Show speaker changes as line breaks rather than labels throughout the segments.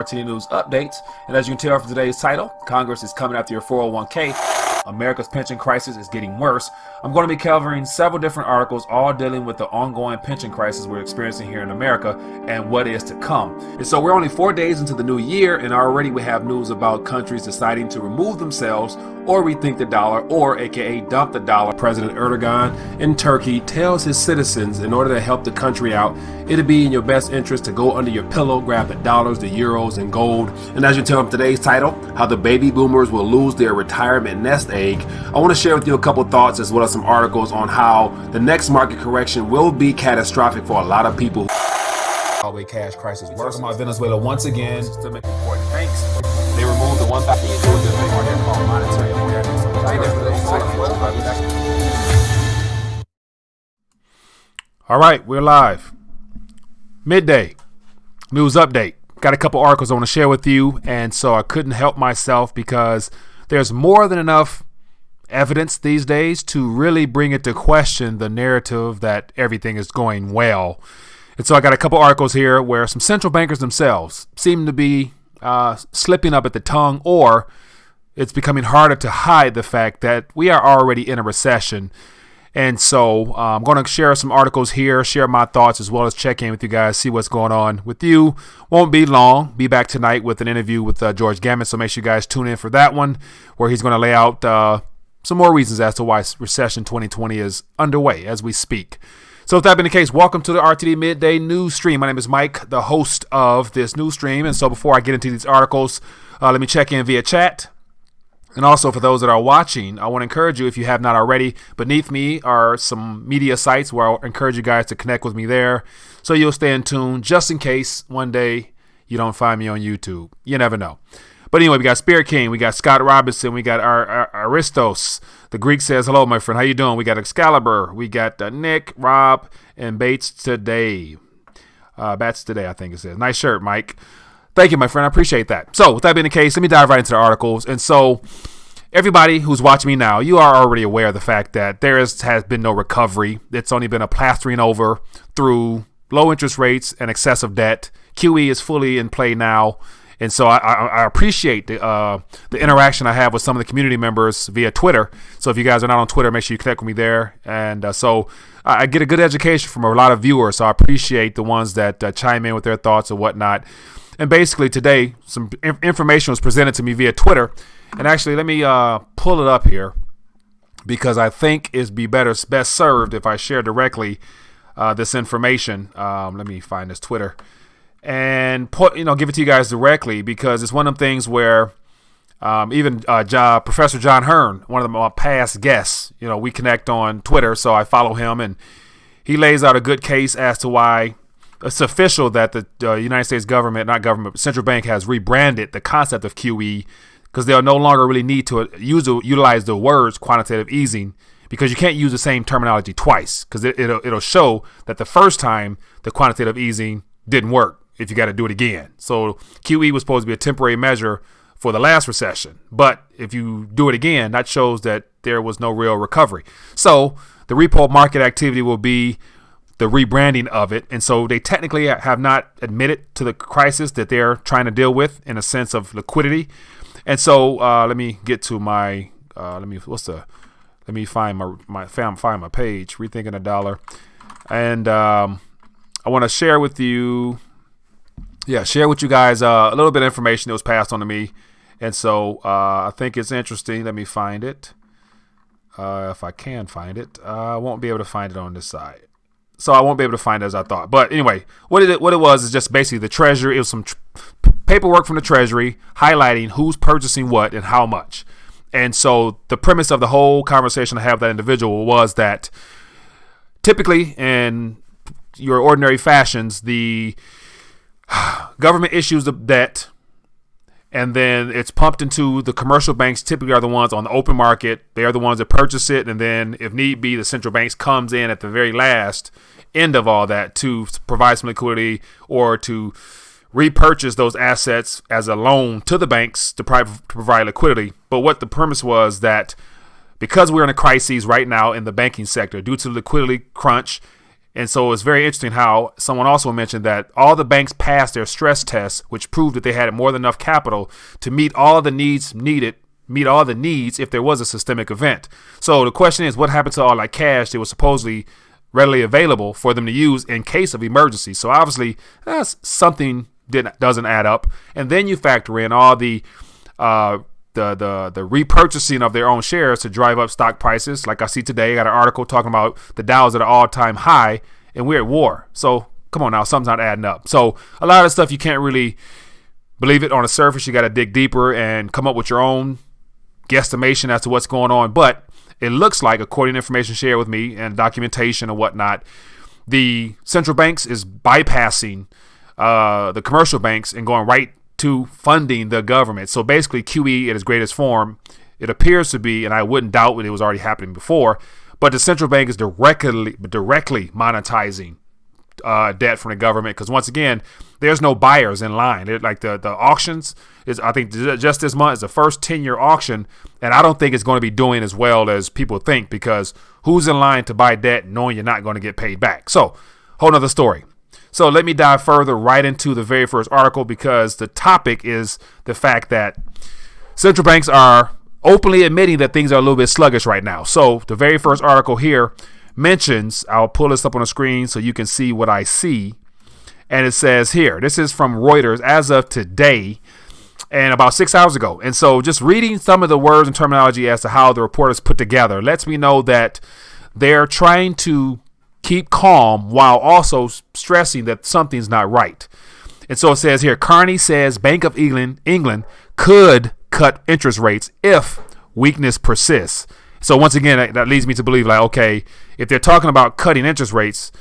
RTD News updates. And as you can tell from today's title, Congress is coming after your 401k. America's pension crisis is getting worse. I'm going to be covering several different articles, all dealing with the ongoing pension crisis we're experiencing here in America and what is to come. And so we're only 4 days into the new year, and already we have news about countries deciding to remove themselves or rethink the dollar, or aka dump the dollar. President Erdogan in Turkey tells his citizens in order to help the country out, it'd be in your best interest to go under your pillow, grab the dollars, the euros, and gold. And as you tell from today's title, how the baby boomers will lose their retirement nest egg, I want to share with you a couple thoughts as well as some articles on how the next market correction will be catastrophic for a lot of people. Always cash crisis worse. About Venezuela once again. Systemic important banks. They removed the 1,000 called monetary awareness. All right, we're live. Midday news update. Got a couple articles I want to share with you, and so I couldn't help myself because there's more than enough evidence these days to really bring into question the narrative that everything is going well. And so I got a couple articles here where some central bankers themselves seem to be slipping up at the tongue, or it's becoming harder to hide the fact that we are already in a recession. And so I'm going to share some articles here, share my thoughts, as well as check in with you guys, see what's going on with you. Won't be long. Be back tonight with an interview with George Gammon, so make sure you guys tune in for that one, where he's going to lay out some more reasons as to why Recession 2020 is underway as we speak. So if that being the case, welcome to the RTD Midday News Stream. My name is Mike, the host of this news stream. And so before I get into these articles, let me check in via chat. And also for those that are watching, I want to encourage you, if you have not already, beneath me are some media sites where I'll encourage you guys to connect with me there, so you'll stay in tune just in case one day you don't find me on YouTube. You never know. But anyway, we got Spirit King, we got Scott Robinson, we got Aristos. The Greek says, hello, my friend. How you doing? We got Excalibur. We got Nick, Rob, and Bates today. Bats today, I think it says. Nice shirt, Mike. Thank you, my friend. I appreciate that. So with that being the case, let me dive right into the articles. And so everybody who's watching me now, you are already aware of the fact that there has been no recovery. It's only been a plastering over through low interest rates and excessive debt. QE is fully in play now. And so I appreciate the interaction I have with some of the community members via Twitter. So if you guys are not on Twitter, make sure you connect with me there. And so I get a good education from a lot of viewers. So I appreciate the ones that chime in with their thoughts and whatnot. And basically today, some information was presented to me via Twitter. And actually, let me pull it up here, because I think it's best served if I share directly this information. Let me find this Twitter and give it to you guys directly, because it's one of them things where even Professor John Hearn, one of my past guests, we connect on Twitter, so I follow him, and he lays out a good case as to why it's official that the United States central bank has rebranded the concept of QE, because they'll no longer really need to utilize the words quantitative easing, because you can't use the same terminology twice, because it'll show that the first time the quantitative easing didn't work if you got to do it again. So QE was supposed to be a temporary measure for the last recession, but if you do it again, that shows that there was no real recovery. So the repo market activity will be the rebranding of it. And so they technically have not admitted to the crisis that they're trying to deal with in a sense of liquidity. And so let me get to my let me find my page, Rethinking the Dollar. And I want to share with you guys a little bit of information that was passed on to me. And so I think it's interesting. Let me find it. If I can find it, I won't be able to find it on this side. So I won't be able to find it as I thought. But anyway, what it was is just basically the Treasury. It was some paperwork from the Treasury highlighting who's purchasing what and how much. And so the premise of the whole conversation I have with that individual was that typically in your ordinary fashions, the government issues the debt, and then it's pumped into the commercial banks. Typically are the ones on the open market. They are the ones that purchase it. And then if need be, the central banks comes in at the very last end of all that to provide some liquidity or to repurchase those assets as a loan to the banks to provide liquidity. But what the premise was that because we're in a crisis right now in the banking sector due to the liquidity crunch, And so it's very interesting how someone also mentioned that all the banks passed their stress tests, which proved that they had more than enough capital to meet all the needs if there was a systemic event. So the question is, what happened to all that cash that was supposedly readily available for them to use in case of emergency? So obviously that's something doesn't add up. And then you factor in all the repurchasing of their own shares to drive up stock prices. Like I see today, I got an article talking about the Dow's at an all-time high and we're at war. So come on now, something's not adding up. So a lot of stuff you can't really believe it on the surface. You got to dig deeper and come up with your own guesstimation as to what's going on. But it looks like, according to information shared with me and documentation and whatnot, the central banks is bypassing the commercial banks and going right to funding the government. So basically QE at its greatest form, it appears to be, and I wouldn't doubt it was already happening before, but the central bank is directly monetizing debt from the government, because once again, there's no buyers in line. Like the auctions is, I think just this month is the first 10-year auction, and I don't think it's going to be doing as well as people think, because who's in line to buy debt knowing you're not going to get paid back? So whole nother story. So let me dive further right into the very first article, because the topic is the fact that central banks are openly admitting that things are a little bit sluggish right now. So the very first article here mentions, I'll pull this up on the screen so you can see what I see. And it says here, this is from Reuters as of today and about 6 hours ago. And so just reading some of the words and terminology as to how the report is put together lets me know that they're trying to keep calm while also stressing that something's not right. And so it says here, Carney says Bank of England could cut interest rates if weakness persists. So once again, that leads me to believe, like, okay, if they're talking about cutting interest rates,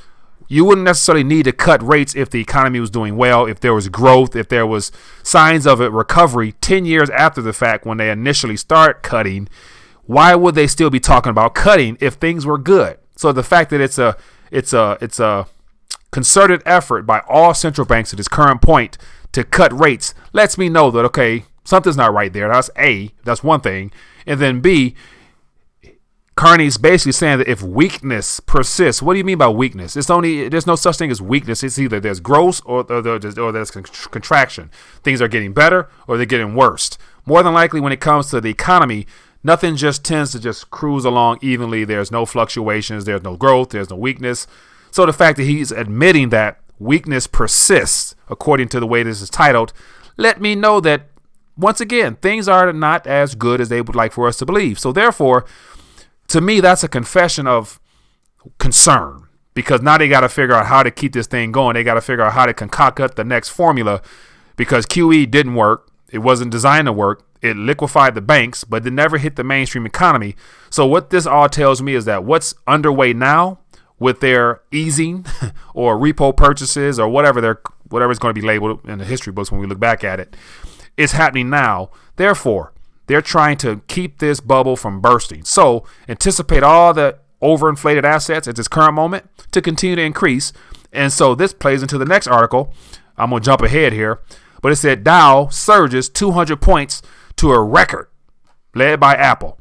you wouldn't necessarily need to cut rates if the economy was doing well, if there was growth, if there was signs of a recovery 10 years after the fact when they initially start cutting. Why would they still be talking about cutting if things were good? So the fact that it's a concerted effort by all central banks at this current point to cut rates lets me know that, okay, something's not right there. That's A, that's one thing. And then B, Carney's basically saying that if weakness persists, what do you mean by weakness? There's no such thing as weakness. It's either there's growth or there's contraction. Things are getting better or they're getting worse. More than likely, when it comes to the economy, nothing just tends to just cruise along evenly. There's no fluctuations. There's no growth. There's no weakness. So the fact that he's admitting that weakness persists, according to the way this is titled, let me know that, once again, things are not as good as they would like for us to believe. So therefore, to me, that's a confession of concern, because now they got to figure out how to keep this thing going. They got to figure out how to concoct the next formula, because QE didn't work. It wasn't designed to work. It liquefied the banks, but it never hit the mainstream economy. So what this all tells me is that what's underway now with their easing or repo purchases or whatever is going to be labeled in the history books when we look back at it, is happening now. Therefore, they're trying to keep this bubble from bursting. So anticipate all the overinflated assets at this current moment to continue to increase. And so this plays into the next article. I'm going to jump ahead here. But it said Dow surges 200 points to a record, led by Apple.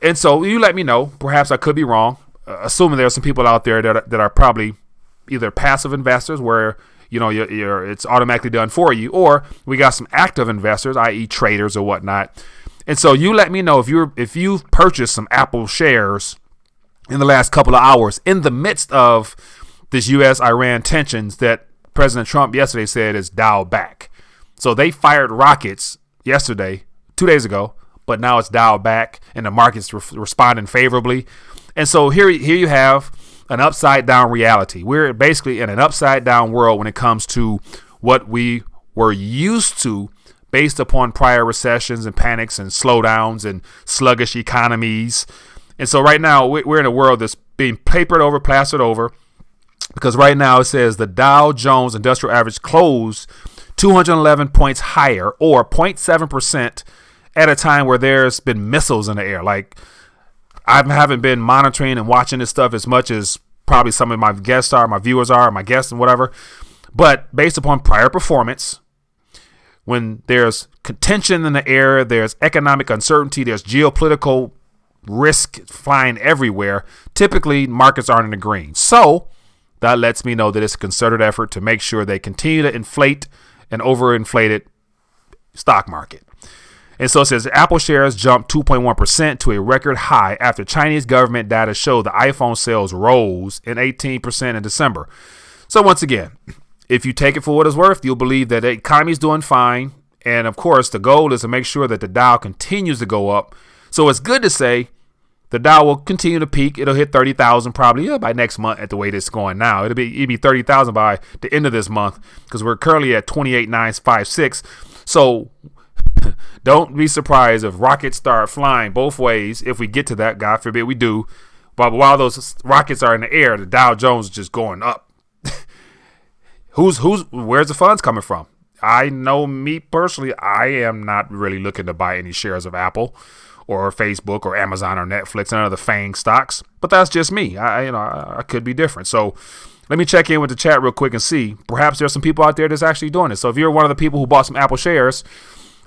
And so you let me know. Perhaps I could be wrong, assuming there are some people out there that are probably either passive investors where it's automatically done for you, or we got some active investors, i.e. traders or whatnot. And so you let me know if you've purchased some Apple shares in the last couple of hours in the midst of this U.S.-Iran tensions that President Trump yesterday said is dialed back. So they fired rockets yesterday, 2 days ago, but now it's dialed back and the market's responding favorably. And so here you have an upside down reality. We're basically in an upside down world when it comes to what we were used to based upon prior recessions and panics and slowdowns and sluggish economies. And so right now we're in a world that's being plastered over, because right now it says the Dow Jones Industrial Average closed 211 points higher, or 0.7%, at a time where there's been missiles in the air. Like, I haven't been monitoring and watching this stuff as much as probably some of my guests are, my viewers are, my guests and whatever. But based upon prior performance, when there's contention in the air, there's economic uncertainty, there's geopolitical risk flying everywhere, typically markets aren't in the green. So that lets me know that it's a concerted effort to make sure they continue to inflate an overinflated stock market. And so it says Apple shares jumped 2.1% to a record high after Chinese government data showed the iPhone sales rose in 18% in December. So once again, if you take it for what it's worth, you'll believe that the economy is doing fine. And of course, the goal is to make sure that the Dow continues to go up. So it's good to say the Dow will continue to peak. It'll hit 30,000 probably by next month at the way it's going now. It'll be 30,000 by the end of this month because we're currently at 28,956. So don't be surprised if rockets start flying both ways. If we get to that, God forbid we do. But while those rockets are in the air, the Dow Jones is just going up. Where's the funds coming from? I know me personally, I am not really looking to buy any shares of Apple or Facebook or Amazon or Netflix, none of the FANG stocks. But that's just me. I could be different. So let me check in with the chat real quick and see. Perhaps there's some people out there that's actually doing it. So if you're one of the people who bought some Apple shares,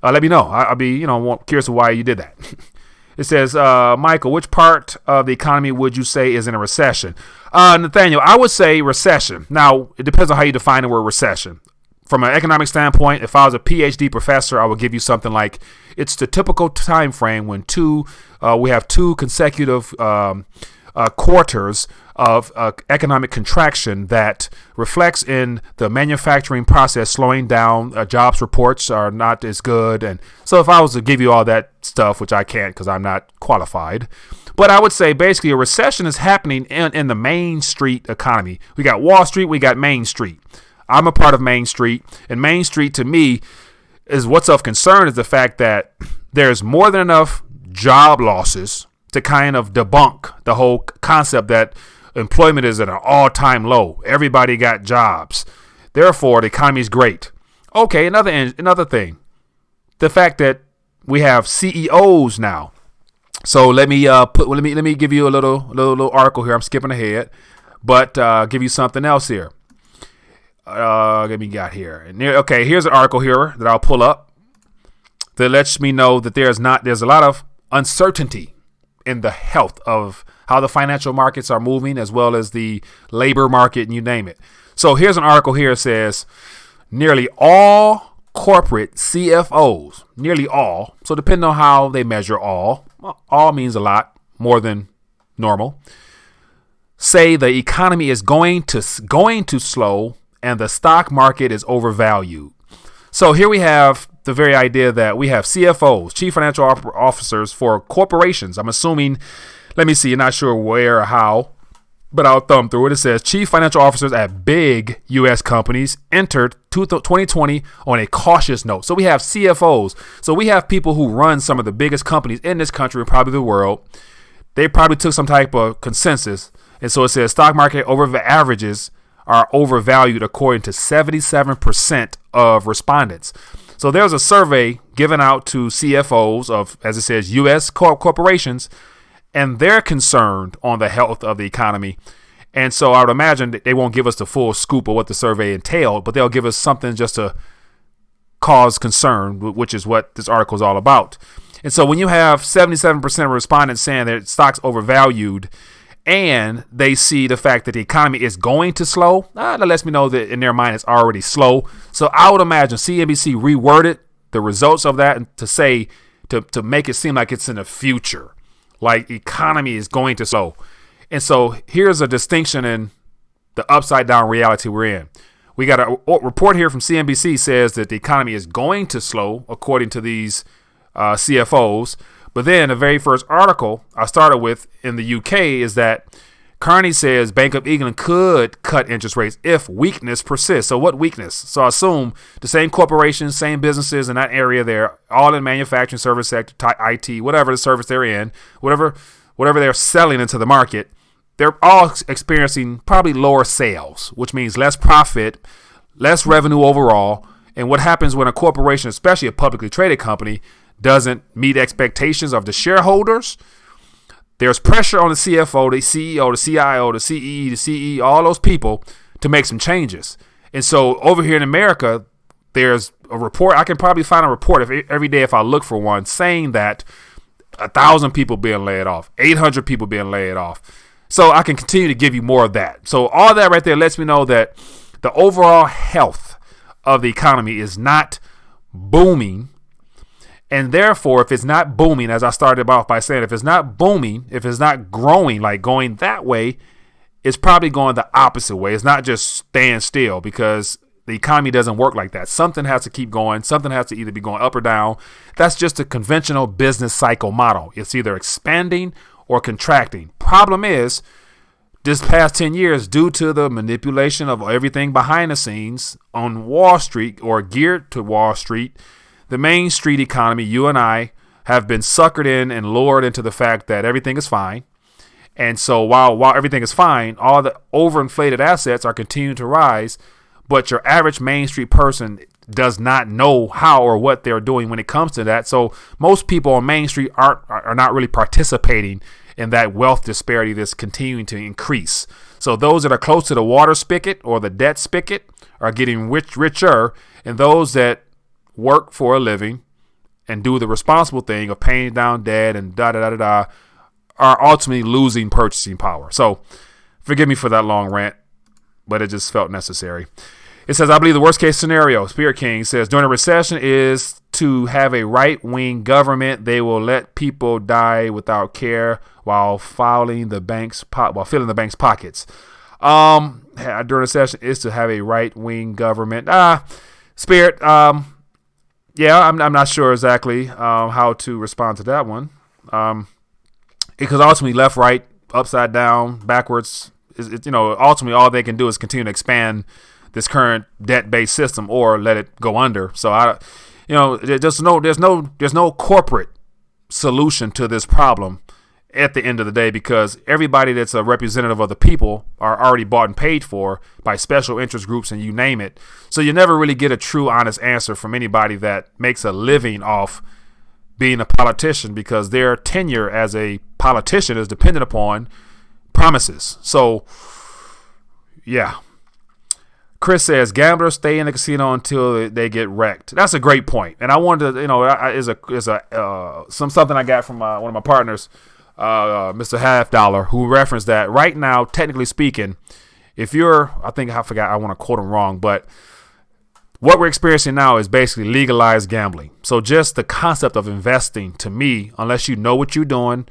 let me know. I'll be, curious why you did that. It says, Michael, which part of the economy would you say is in a recession? Nathaniel, I would say recession. Now, it depends on how you define the word recession. From an economic standpoint, if I was a PhD professor, I would give you something like it's the typical time frame when we have two consecutive quarters of economic contraction that reflects in the manufacturing process slowing down. Jobs reports are not as good. And so if I was to give you all that stuff, which I can't because I'm not qualified, but I would say basically a recession is happening in the Main Street economy. We got Wall Street, we got Main Street. I'm a part of Main Street, and Main Street to me is what's of concern is the fact that there's more than enough job losses to kind of debunk the whole concept that employment is at an all-time low. Everybody got jobs. Therefore, the economy is great. Okay, another thing, the fact that we have CEOs now. So let me give you a little article here. I'm skipping ahead, but give you something else here. Let me got here. Okay, here's an article here that I'll pull up that lets me know that there's a lot of uncertainty in the health of how the financial markets are moving, as well as the labor market, and you name it. So here's an article here that says nearly all corporate CFOs, nearly all, so depending on how they measure all means a lot more than normal, say the economy is going to slow and the stock market is overvalued. So here we have the very idea that we have CFOs, chief financial officers for corporations. I'm assuming, let me see, you're not sure where or how, but I'll thumb through it. It says chief financial officers at big U.S. companies entered 2020 on a cautious note. So we have CFOs. So we have people who run some of the biggest companies in this country and probably the world. They probably took some type of consensus. And so it says stock market averages are overvalued according to 77% of respondents. So there's a survey given out to CFOs of, as it says, U.S. corporations, and they're concerned on the health of the economy. And so I would imagine that they won't give us the full scoop of what the survey entailed, but they'll give us something just to cause concern, which is what this article is all about. And so when you have 77% of respondents saying that stock's overvalued, and they see the fact that the economy is going to slow, that lets me know that in their mind it's already slow. So I would imagine CNBC reworded the results of that to say, to make it seem like it's in the future, like economy is going to slow. And so here's a distinction in the upside down reality we're in. We got a report here from CNBC says that the economy is going to slow according to these CFOs. But then the very first article I started with in the UK is that Carney says Bank of England could cut interest rates if weakness persists. So what weakness? So I assume the same corporations, same businesses in that area, they're all in manufacturing, service sector, IT, whatever the service they're in, whatever they're selling into the market, they're all experiencing probably lower sales, which means less profit, less revenue overall. And what happens when a corporation, especially a publicly traded company, doesn't meet expectations of the shareholders? There's pressure on the CFO, the CEO, the CIO, the CEE, the CE, all those people to make some changes. And so over here in America, there's a report. I can probably find a report every day if I look for one saying that 1,000 people being laid off, 800 people being laid off, So I can continue to give you more of that. So all that right there lets me know that the overall health of the economy is not booming. And therefore, if it's not booming, as I started off by saying, if it's not booming, if it's not growing, like going that way, it's probably going the opposite way. It's not just staying still, because the economy doesn't work like that. Something has to keep going. Something has to either be going up or down. That's just a conventional business cycle model. It's either expanding or contracting. Problem is, this past 10 years, due to the manipulation of everything behind the scenes on Wall Street or geared to Wall Street, the Main Street economy, you and I, have been suckered in and lured into the fact that everything is fine. And so while everything is fine, all the overinflated assets are continuing to rise, but your average Main Street person does not know how or what they're doing when it comes to that. So most people on Main Street are not really participating in that wealth disparity that's continuing to increase. So those that are close to the water spigot or the debt spigot are getting richer, and those that work for a living and do the responsible thing of paying down debt and are ultimately losing purchasing power. So forgive me for that long rant, but it just felt necessary. It says, I believe the worst case scenario, Spirit King says, during a recession is to have a right-wing government. They will let people die without care while filling the bank's pockets. During a recession is to have a right-wing government. Spirit, yeah, I'm not sure exactly how to respond to that one. Because ultimately left, right, upside down, backwards, ultimately all they can do is continue to expand this current debt-based system or let it go under. So there's no corporate solution to this problem at the end of the day, because everybody that's a representative of the people are already bought and paid for by special interest groups and you name it. So you never really get a true honest answer from anybody that makes a living off being a politician, because their tenure as a politician is dependent upon promises. So yeah. Chris says gamblers stay in the casino until they get wrecked. That's a great point, and I wanted to, something I got from one of my partners, Mr. Half Dollar, who referenced that right now, technically speaking, if you're, I want to quote him wrong, but what we're experiencing now is basically legalized gambling. So just the concept of investing, to me, unless you know what you're doing,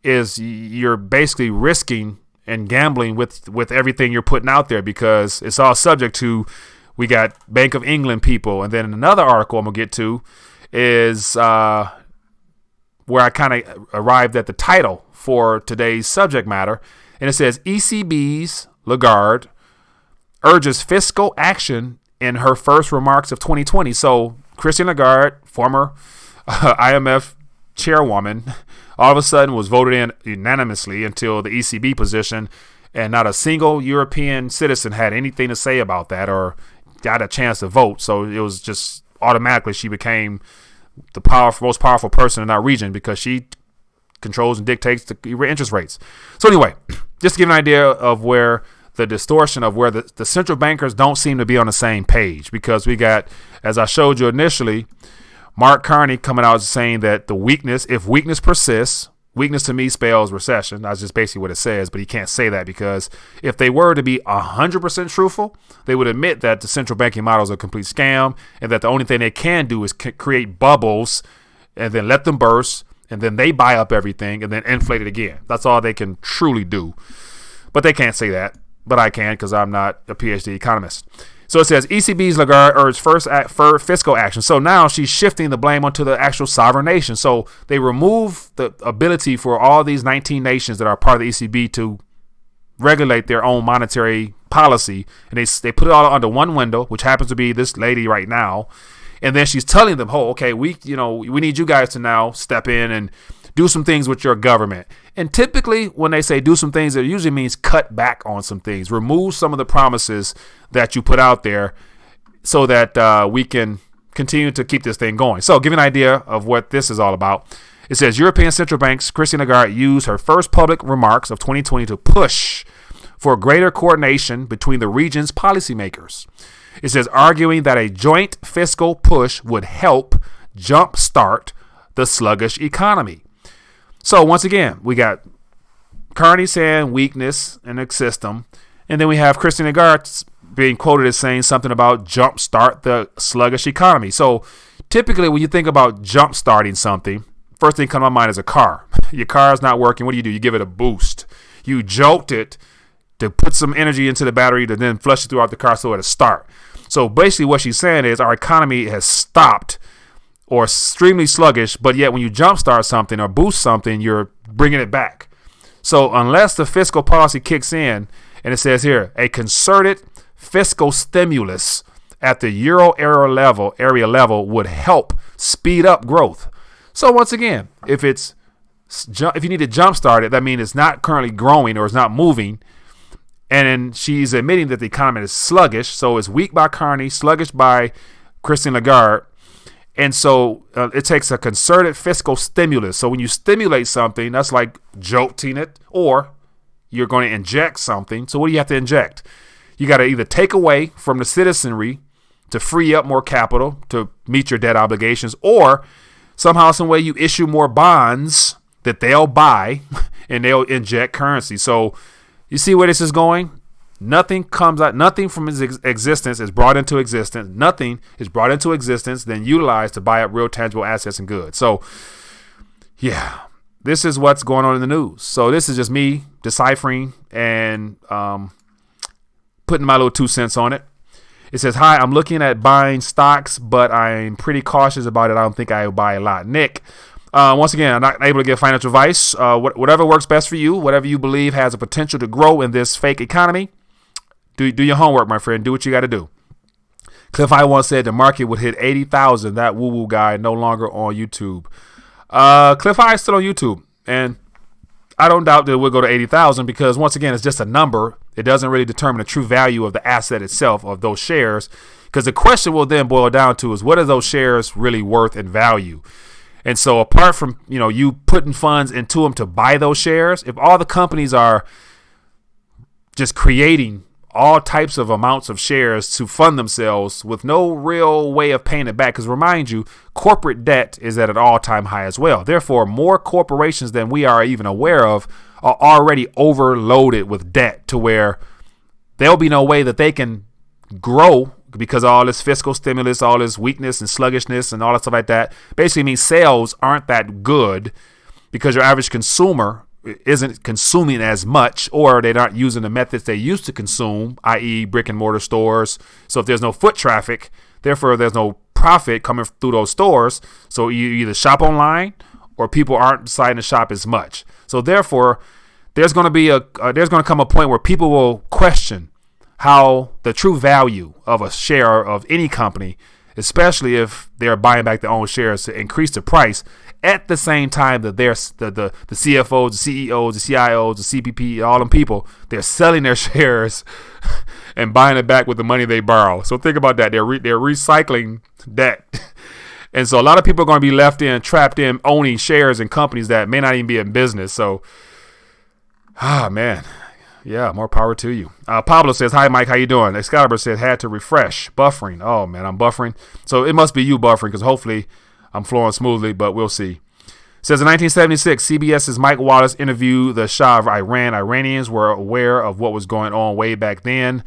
is you're basically risking and gambling with everything you're putting out there, because it's all subject to, we got Bank of England people. And then another article I'm going to get to is where I kind of arrived at the title for today's subject matter. And it says ECB's Lagarde urges fiscal action in her first remarks of 2020. So Christine Lagarde, former IMF chairwoman, all of a sudden was voted in unanimously until the ECB position, and not a single European citizen had anything to say about that or got a chance to vote. So it was just automatically she became the most powerful person in our region, because she controls and dictates the interest rates. So anyway, just to give an idea of where the distortion of where the central bankers don't seem to be on the same page, because we got, as I showed you initially, Mark Carney coming out saying that if weakness persists, weakness to me spells recession. That's just basically what it says, but he can't say that, because if they were to be 100% truthful, they would admit that the central banking model is a complete scam, and that the only thing they can do is create bubbles and then let them burst, and then they buy up everything and then inflate it again. That's all they can truly do. But they can't say that, but I can, because I'm not a PhD economist. So it says ECB's Lagarde urged for fiscal action. So now she's shifting the blame onto the actual sovereign nation. So they remove the ability for all these 19 nations that are part of the ECB to regulate their own monetary policy, and they put it all under one window, which happens to be this lady right now. And then she's telling them, "Oh, okay, we need you guys to now step in and do some things with your government." And typically when they say do some things, it usually means cut back on some things, remove some of the promises that you put out there, so that we can continue to keep this thing going. So give you an idea of what this is all about. It says European Central Bank's Christine Lagarde used her first public remarks of 2020 to push for greater coordination between the region's policymakers. It says arguing that a joint fiscal push would help jumpstart the sluggish economy. So once again, we got Carney saying weakness in the system. And then we have Christine Lagarde being quoted as saying something about jumpstart the sluggish economy. So typically when you think about jumpstarting something, first thing comes to my mind is a car. Your car is not working. What do? You give it a boost. You jolt it to put some energy into the battery to then flush it throughout the car so it'll start. So basically what she's saying is our economy has stopped or extremely sluggish, but yet when you jumpstart something or boost something, you're bringing it back. So unless the fiscal policy kicks in, and it says here, a concerted fiscal stimulus at the euro area level would help speed up growth. So once again, if you need to jumpstart it, that means it's not currently growing or it's not moving. And then she's admitting that the economy is sluggish. So it's weak by Carney, sluggish by Christine Lagarde. And so it takes a concerted fiscal stimulus. So when you stimulate something, that's like jolting it, or you're going to inject something. So what do you have to inject? You got to either take away from the citizenry to free up more capital to meet your debt obligations, or somehow, some way you issue more bonds that they'll buy and they'll inject currency. So you see where this is going? Nothing comes out, nothing from its existence is brought into existence. Nothing is brought into existence, then utilized to buy up real tangible assets and goods. So, yeah, this is what's going on in the news. So this is just me deciphering and putting my little 2 cents on it. It says, hi, I'm looking at buying stocks, but I'm pretty cautious about it. I don't think I will buy a lot. Nick, once again, I'm not able to give financial advice. Whatever works best for you, whatever you believe has a potential to grow in this fake economy, do your homework, my friend. Do what you got to do. Cliff I once said the market would hit 80,000. That woo-woo guy no longer on YouTube. Cliff I is still on YouTube, and I don't doubt that it will go to 80,000 because, once again, it's just a number. It doesn't really determine the true value of the asset itself, of those shares, because the question will then boil down to is what are those shares really worth in value? And so apart from, you putting funds into them to buy those shares, if all the companies are just creating all types of amounts of shares to fund themselves with no real way of paying it back, because remind you, corporate debt is at an all-time high as well. Therefore, more corporations than we are even aware of are already overloaded with debt to where there'll be no way that they can grow because all this fiscal stimulus, all this weakness and sluggishness and all that stuff like that basically means sales aren't that good because your average consumer isn't consuming as much, or they're not using the methods they used to consume, i.e. brick and mortar stores. So if there's no foot traffic, therefore there's no profit coming through those stores. So you either shop online or people aren't deciding to shop as much. So therefore there's going to come a point where people will question how the true value of a share of any company, especially if they're buying back their own shares to increase the price at the same time that the CFOs, the CEOs, the CIOs, the CPP, all them people, they're selling their shares and buying it back with the money they borrow. So think about that. They're recycling debt. And so a lot of people are going to be trapped in owning shares in companies that may not even be in business. So, man. Yeah, more power to you. Pablo says, hi, Mike, how you doing? Excalibur says, had to refresh. Buffering. Oh, man, I'm buffering. So it must be you buffering because hopefully I'm flowing smoothly, but we'll see. It says, in 1976, CBS's Mike Wallace interviewed the Shah of Iran. Iranians were aware of what was going on way back then.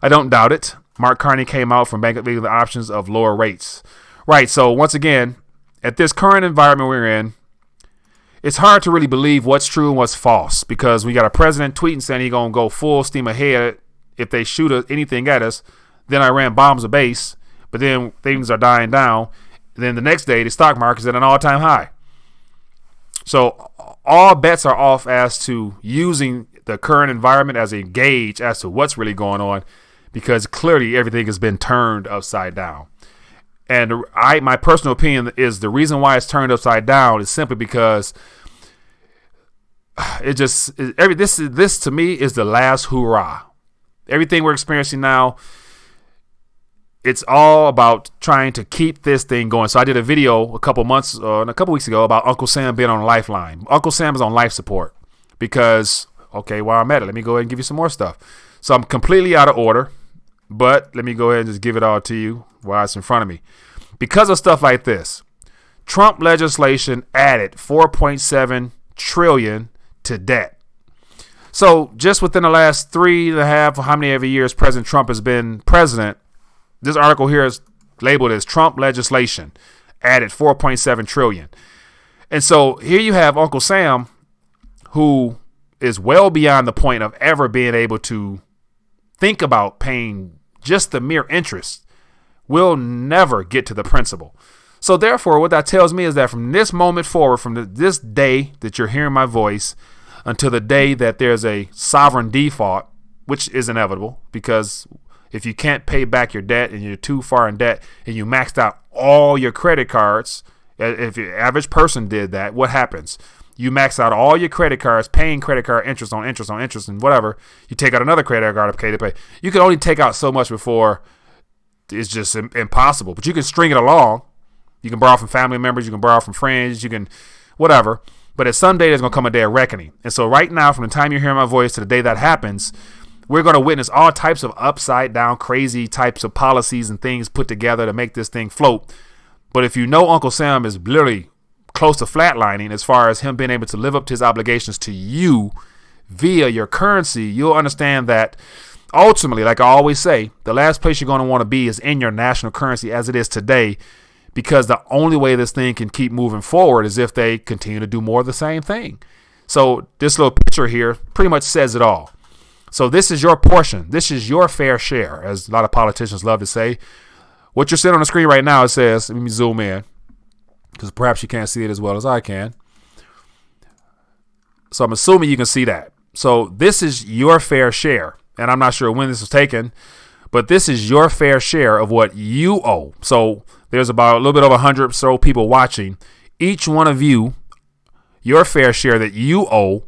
I don't doubt it. Mark Carney came out from banking the options of lower rates. Right, so once again, at this current environment we're in, it's hard to really believe what's true and what's false because we got a president tweeting saying he's going to go full steam ahead if they shoot anything at us. Then Iran bombs a base, but then things are dying down. Then the next day, the stock market is at an all-time high. So all bets are off as to using the current environment as a gauge as to what's really going on because clearly everything has been turned upside down. And my personal opinion is the reason why it's turned upside down is simply because this to me is the last hurrah. Everything we're experiencing now, it's all about trying to keep this thing going. So I did a video a couple weeks ago about Uncle Sam being on Lifeline. Uncle Sam is on life support because, okay, while I'm at it, let me go ahead and give you some more stuff. So I'm completely out of order, but let me go ahead and just give it all to you while it's in front of me. Because of stuff like this, Trump legislation added $4.7 trillion to debt. So just within the last 3.5, how many ever years President Trump has been president, this article here is labeled as Trump legislation added 4.7 trillion. And so here you have Uncle Sam, who is well beyond the point of ever being able to think about paying just the mere interest. Will never get to the principal. So therefore, what that tells me is that from this moment forward, from this day that you're hearing my voice until the day that there's a sovereign default, which is inevitable, because if you can't pay back your debt and you're too far in debt and you maxed out all your credit cards, if your average person did that, what happens? You max out all your credit cards, paying credit card interest on interest on interest and whatever. You take out another credit card to pay. You can only take out so much before it's just impossible. But you can string it along. You can borrow from family members. You can borrow from friends. You can whatever. But at some day, there's going to come a day of reckoning. And so right now, from the time you're hearing my voice to the day that happens, we're going to witness all types of upside down, crazy types of policies and things put together to make this thing float. But if you know Uncle Sam is literally close to flatlining as far as him being able to live up to his obligations to you via your currency, you'll understand that ultimately, like I always say, the last place you're going to want to be is in your national currency as it is today, because the only way this thing can keep moving forward is if they continue to do more of the same thing. So this little picture here pretty much says it all. So this is your portion. This is your fair share, as a lot of politicians love to say. What you're seeing on the screen right now, it says, let me zoom in, because perhaps you can't see it as well as I can. So I'm assuming you can see that. So this is your fair share. And I'm not sure when this was taken, but this is your fair share of what you owe. So there's about a little bit over 100 or so people watching. Each one of you, your fair share that you owe,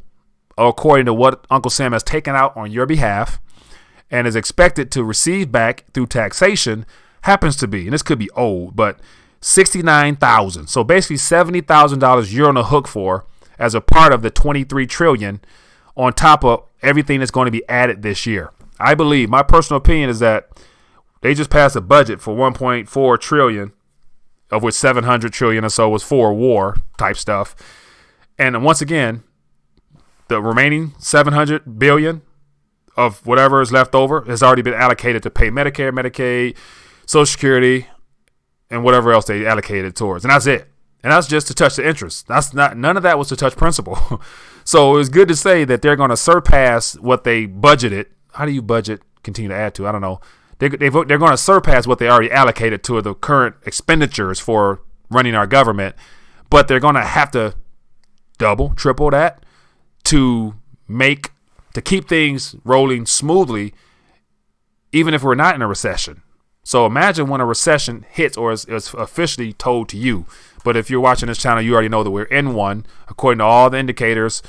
according to what Uncle Sam has taken out on your behalf and is expected to receive back through taxation, happens to be, and this could be old, but $69,000. So basically $70,000 you're on the hook for as a part of the $23 trillion on top of everything that's going to be added this year. I believe, my personal opinion is that they just passed a budget for $1.4 trillion, of which $700 trillion or so was for war type stuff. And once again, the remaining $700 billion of whatever is left over has already been allocated to pay Medicare, Medicaid, Social Security, and whatever else they allocated towards. And that's it. And that's just to touch the interest. None of that was to touch principal. So it was good to say that they're going to surpass what they budgeted. How do you budget continue to add to? I don't know. They're going to surpass what they already allocated to the current expenditures for running our government. But they're going to have to double, triple that to keep things rolling smoothly, even if we're not in a recession. So imagine when a recession hits or is officially told to you. But if you're watching this channel, you already know that we're in one. According to all the indicators,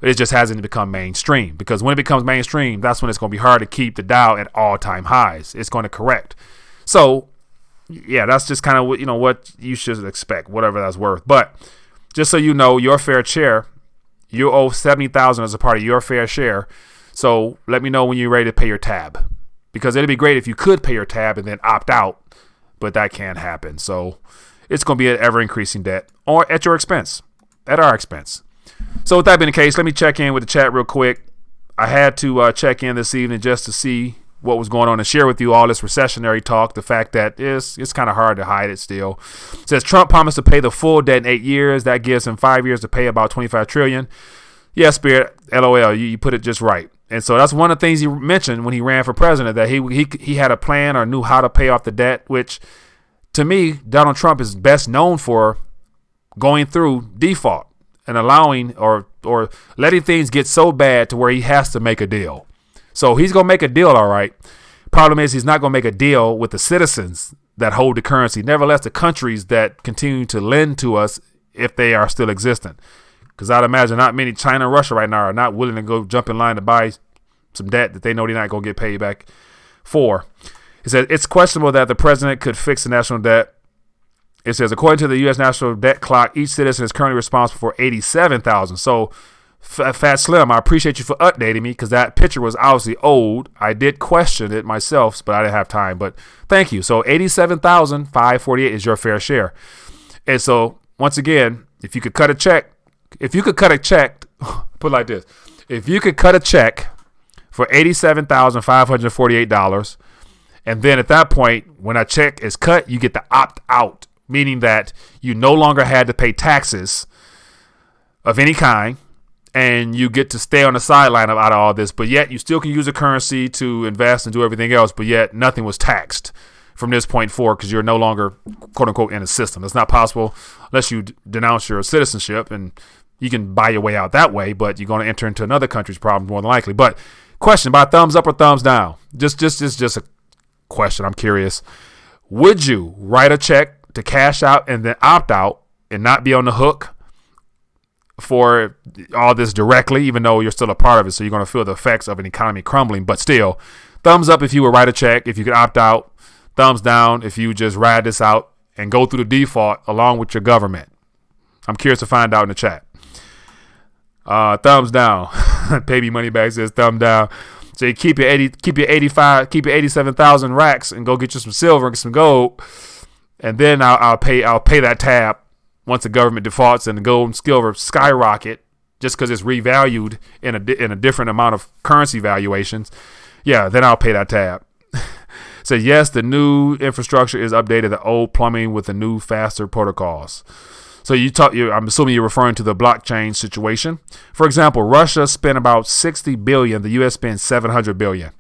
it just hasn't become mainstream. Because when it becomes mainstream, that's when it's going to be hard to keep the Dow at all-time highs. It's going to correct. So, yeah, that's just kind of what you should expect, whatever that's worth. But just so you know, your fair share, you owe $70,000 as a part of your fair share. So let me know when you're ready to pay your tab. Because it'd be great if you could pay your tab and then opt out, but that can't happen. So it's going to be an ever-increasing debt or at your expense, at our expense. So with that being the case, let me check in with the chat real quick. I had to check in this evening just to see what was going on and share with you all this recessionary talk. The fact that it's kind of hard to hide it still. It says Trump promised to pay the full debt in 8 years. That gives him 5 years to pay about $25 trillion. Yeah, Spirit, LOL, you put it just right. And so that's one of the things he mentioned when he ran for president, that he had a plan or knew how to pay off the debt, which to me, Donald Trump is best known for going through default and allowing or letting things get so bad to where he has to make a deal. So he's going to make a deal, all right. Problem is he's not going to make a deal with the citizens that hold the currency. Nevertheless, the countries that continue to lend to us if they are still existent. Because I'd imagine not many, China and Russia right now are not willing to go jump in line to buy some debt that they know they're not going to get paid back for. It says it's questionable that the president could fix the national debt. It says, according to the U.S. national debt clock, each citizen is currently responsible for $87,000. So, Fat Slim, I appreciate you for updating me, because that picture was obviously old. I did question it myself, but I didn't have time. But thank you. So $87,548 is your fair share. And so, once again, if you could cut a check, put it like this. if you could cut a check for $87,548, and then at that point, when a check is cut, you get to opt out, meaning that you no longer had to pay taxes of any kind, and you get to stay on the sideline out of all this, but yet you still can use the currency to invest and do everything else, but yet nothing was taxed from this point forward because you're no longer, quote unquote, in the system. It's not possible unless you denounce your citizenship, and you can buy your way out that way, but you're going to enter into another country's problems more than likely. But question, by thumbs up or thumbs down? Just a question. I'm curious. Would you write a check to cash out and then opt out and not be on the hook for all this directly, even though you're still a part of it? So you're going to feel the effects of an economy crumbling, but still, thumbs up if you would write a check, if you could opt out. Thumbs down if you just ride this out and go through the default along with your government. I'm curious to find out in the chat. Thumbs down. Baby Moneybag says thumb down. So you keep your 87,000 racks and go get you some silver and some gold, and then I'll pay that tab once the government defaults and the gold and silver skyrocket just because it's revalued in a different amount of currency valuations. Yeah, then I'll pay that tab. So yes, the new infrastructure is updated, the old plumbing with the new faster protocols. So I'm assuming you're referring to the blockchain situation. For example, Russia spent about $60 billion. The U.S. spent $700 billion.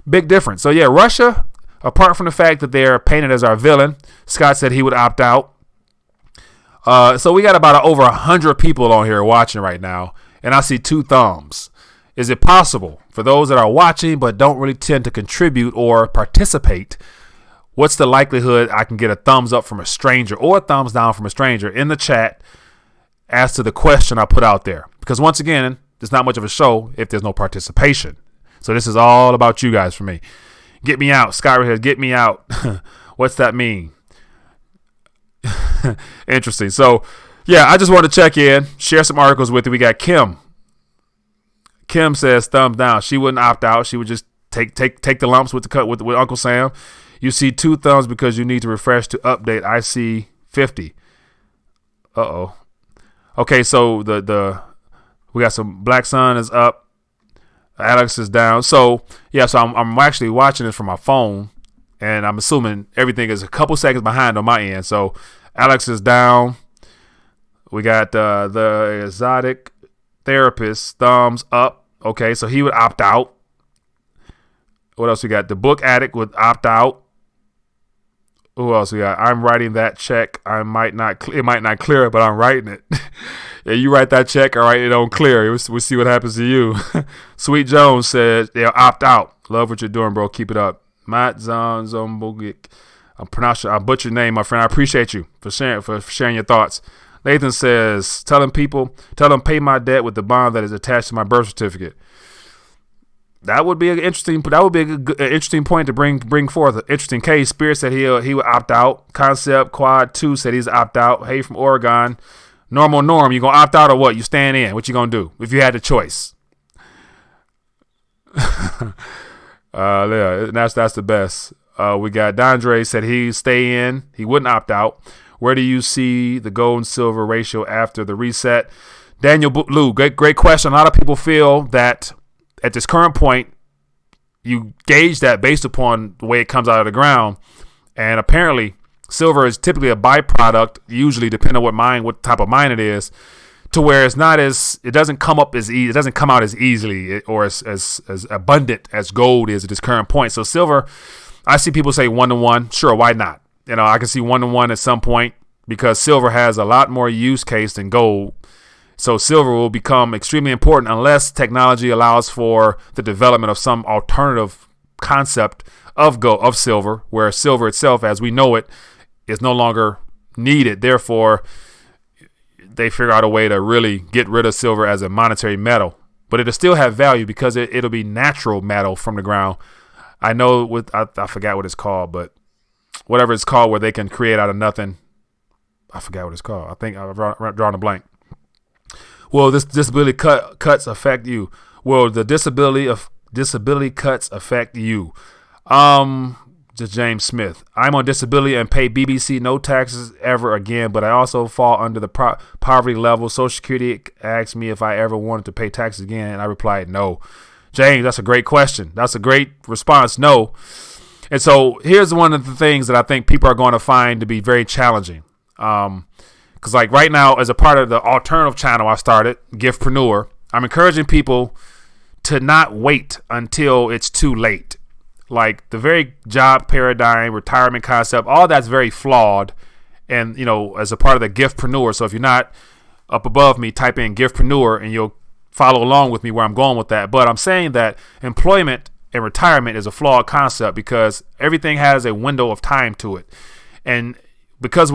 Big difference. So yeah, Russia, apart from the fact that they're painted as our villain, Scott said he would opt out. So we got about over 100 people on here watching right now, and I see 2 thumbs. Is it possible for those that are watching but don't really tend to contribute or participate? What's the likelihood I can get a thumbs up from a stranger or a thumbs down from a stranger in the chat as to the question I put out there? Because once again, there's not much of a show if there's no participation. So this is all about you guys for me. Get me out. Scott right here, get me out. What's that mean? Interesting. So, yeah, I just want to check in, share some articles with you. We got Kim. Kim says thumbs down. She wouldn't opt out. She would just take the lumps with Uncle Sam. You see 2 thumbs because you need to refresh to update. I see 50. Uh-oh. Okay, so we got some Black Sun is up. Alex is down. So yeah, so I'm actually watching this from my phone, and I'm assuming everything is a couple seconds behind on my end. So Alex is down. We got the exotic therapist, thumbs up. Okay, so he would opt out. What else we got? The book addict would opt out. Who else we got? I'm writing that check. It might not clear, but I'm writing it. Yeah, you write that check, all right, it don't clear. We'll see what happens to you. Sweet Jones says, yeah, opt out. Love what you're doing, bro. Keep it up. Matt Zombogik. I butchered your name, my friend. I appreciate you for sharing your thoughts. Nathan says, tell them pay my debt with the bond that is attached to my birth certificate. That would be an interesting point to bring forth. An interesting case. Spirit said he would opt out. Concept Quad 2 said he's opt out. Hey from Oregon. Norm, you gonna opt out or what? You staying in? What you gonna do if you had the choice? Yeah, that's the best. We got Dondre said he'd stay in. He wouldn't opt out. Where do you see the gold and silver ratio after the reset? Daniel Lou, great question. A lot of people feel that at this current point, you gauge that based upon the way it comes out of the ground, and apparently silver is typically a byproduct, usually depending on what type of mine it is, to where it doesn't come out as easily or as abundant as gold is at this current point. So silver, I see people say 1-to-1. Sure, why not? I can see 1-to-1 at some point because silver has a lot more use case than gold. So silver will become extremely important unless technology allows for the development of some alternative concept of silver, where silver itself, as we know it, is no longer needed. Therefore, they figure out a way to really get rid of silver as a monetary metal. But it'll still have value because it'll be natural metal from the ground. I know I forgot what it's called, but whatever it's called where they can create out of nothing. I forgot what it's called. I think I've drawn a blank. Will this disability cuts affect you? Will the disability cuts affect you? Just James Smith. I'm on disability and pay BBC no taxes ever again, but I also fall under the poverty level. Social Security asked me if I ever wanted to pay taxes again, and I replied no. James, that's a great question. That's a great response. No. And so here's one of the things that I think people are going to find to be very challenging. Because like right now, as a part of the alternative channel I started, Giftpreneur, I'm encouraging people to not wait until it's too late. Like the very job paradigm, retirement concept, all that's very flawed. And, you know, as a part of the Giftpreneur. So if you're not up above me, type in Giftpreneur and you'll follow along with me where I'm going with that. But I'm saying that employment and retirement is a flawed concept because everything has a window of time to it. And because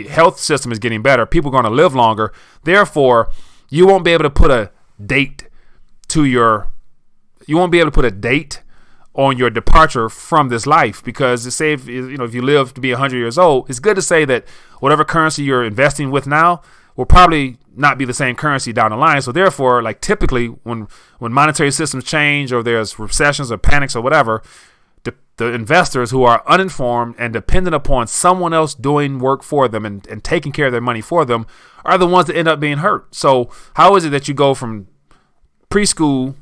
health system is getting better, people are going to live longer. Therefore, you won't be able to put a date on your departure from this life, because say if you live to be 100 years old, it's good to say that whatever currency you're investing with now will probably not be the same currency down the line. So therefore, like typically when monetary systems change or there's recessions or panics or whatever, the investors who are uninformed and dependent upon someone else doing work for them and taking care of their money for them are the ones that end up being hurt. So how is it that you go from preschool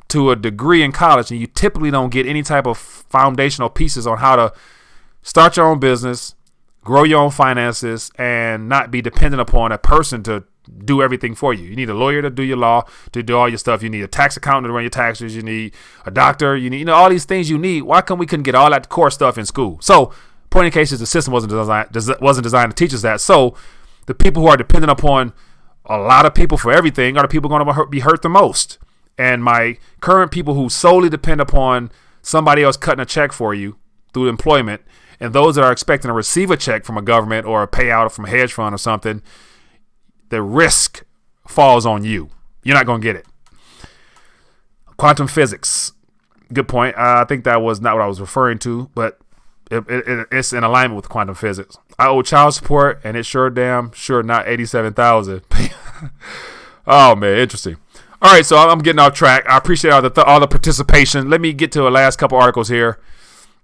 to a degree in college and you typically don't get any type of foundational pieces on how to start your own business, grow your own finances, and not be dependent upon a person to do everything for you? You need a lawyer to do your law, to do all your stuff. You need a tax accountant to run your taxes. You need a doctor. You need, all these things you need. Why come we couldn't get all that core stuff in school? So point in case is the system wasn't designed to teach us that. So the people who are dependent upon a lot of people for everything are the people going to be hurt the most. And my current people who solely depend upon somebody else cutting a check for you through employment, and those that are expecting to receive a check from a government or a payout from a hedge fund or something, the risk falls on you. You're not going to get it. Quantum physics. Good point. I think that was not what I was referring to, but it's in alignment with quantum physics. I owe child support, and it's sure not $87,000. Oh man, interesting. All right, so I'm getting off track. I appreciate all the participation. Let me get to the last couple articles here,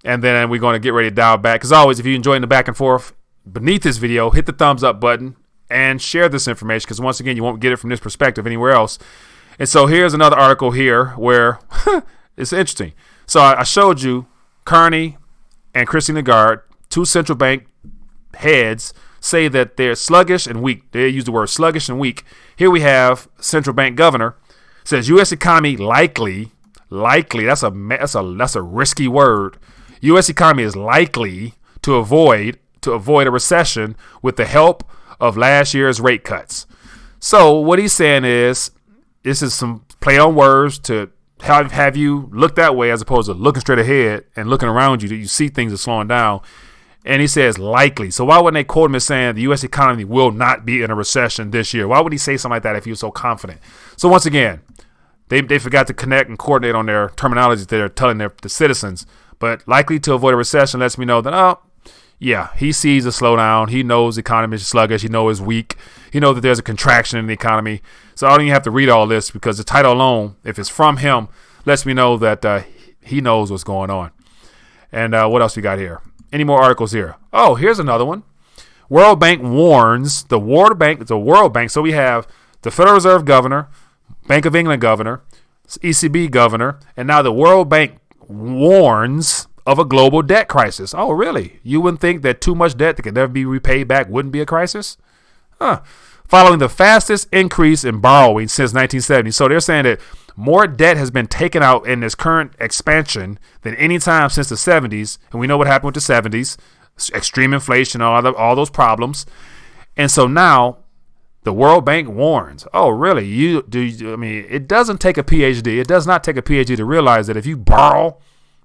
and then we're going to get ready to dial back. As always, if you're enjoying the back and forth beneath this video, hit the thumbs up button and share this information, because once again, you won't get it from this perspective anywhere else. And so here's another article here where it's interesting. So I showed you Carney and Christine Lagarde, two central bank heads, say that they're sluggish and weak. They use the word sluggish and weak. Here we have central bank governor says U.S. economy likely. That's a risky word. U.S. economy is likely to avoid a recession with the help of last year's rate cuts. So what he's saying is, this is some play on words to have you look that way as opposed to looking straight ahead and looking around you that you see things are slowing down. And he says likely. So why wouldn't they quote him as saying the U.S. economy will not be in a recession this year? Why would he say something like that if he was so confident? So once again, they forgot to connect and coordinate on their terminology that they're telling the citizens. But likely to avoid a recession lets me know that, yeah, he sees a slowdown. He knows the economy is sluggish. He knows it's weak. He knows that there's a contraction in the economy. So I don't even have to read all this, because the title alone, if it's from him, lets me know that he knows what's going on. And what else we got here? Any more articles here? Oh, here's another one. World Bank warns. The World Bank. So we have the Federal Reserve governor, Bank of England governor, ECB governor, and now the World Bank warns of a global debt crisis. Oh, really? You wouldn't think that too much debt that can never be repaid back wouldn't be a crisis? Huh. Following the fastest increase in borrowing since 1970. So they're saying that more debt has been taken out in this current expansion than any time since the 70s. And we know what happened with the 70s, extreme inflation, all those problems. And so now the World Bank warns. Oh, really? It doesn't take a PhD. It does not take a PhD to realize that if you borrow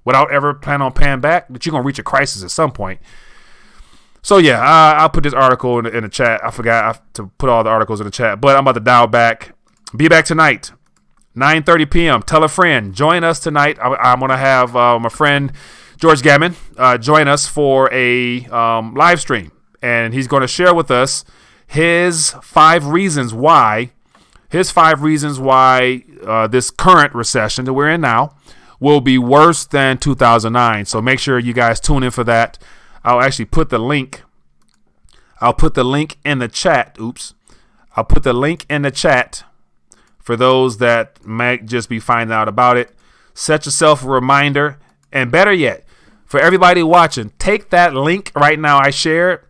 without ever planning on paying back, that you're going to reach a crisis at some point. So, yeah, I'll put this article in the chat. I forgot to put all the articles in the chat, but I'm about to dial back. Be back tonight, 9:30 p.m. Tell a friend. Join us tonight. I'm going to have my friend George Gammon join us for a live stream, and he's going to share with us his 5 reasons why this current recession that we're in now will be worse than 2009. So make sure you guys tune in for that. I'll actually put the link. I'll put the link in the chat. I'll put the link in the chat for those that might just be finding out about it. Set yourself a reminder. And better yet, for everybody watching, take that link right now I shared,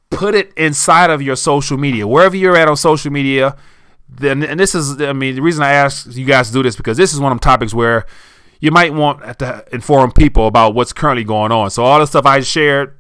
put it inside of your social media, wherever you're at on social media. Then, and this is, the reason I ask you guys to do this, because this is one of them topics where you might want to inform people about what's currently going on. So all the stuff I shared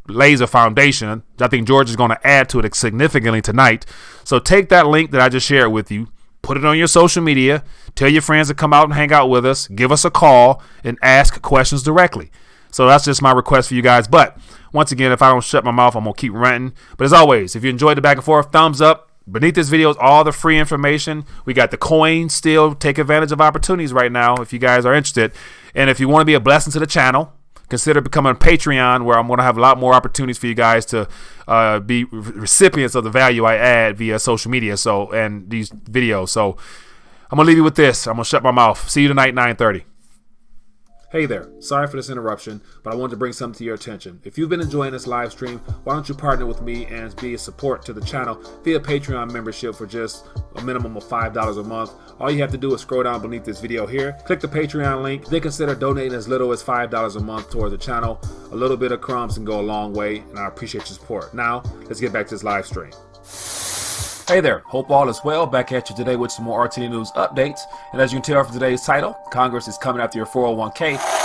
lays a foundation. I think George is going to add to it significantly tonight. So take that link that I just shared with you, put it on your social media, tell your friends to come out and hang out with us, give us a call, and ask questions directly. So that's just my request for you guys. But once again, if I don't shut my mouth, I'm going to keep ranting. But as always, if you enjoyed the back and forth, thumbs up. Beneath this video is all the free information. We got the coins still. Take advantage of opportunities right now if you guys are interested. And if you want to be a blessing to the channel, consider becoming a Patreon, where I'm going to have a lot more opportunities for you guys to be recipients of the value I add via social media and these videos. So I'm going to leave you with this. I'm going to shut my mouth. See you tonight, 9:30. Hey there, sorry for this interruption, but I wanted to bring something to your attention. If you've been enjoying this live stream, why don't you partner with me and be a support to the channel via Patreon membership for just a minimum of $5 a month. All you have to do is scroll down beneath this video here, click the Patreon link, then consider donating as little as $5 a month towards the channel. A little bit of crumbs can go a long way, and I appreciate your support. Now, let's get back to this live stream. Hey there, hope all is well. Back at you today with some more RTD News updates. And as you can tell from today's title, Congress is coming after your 401k.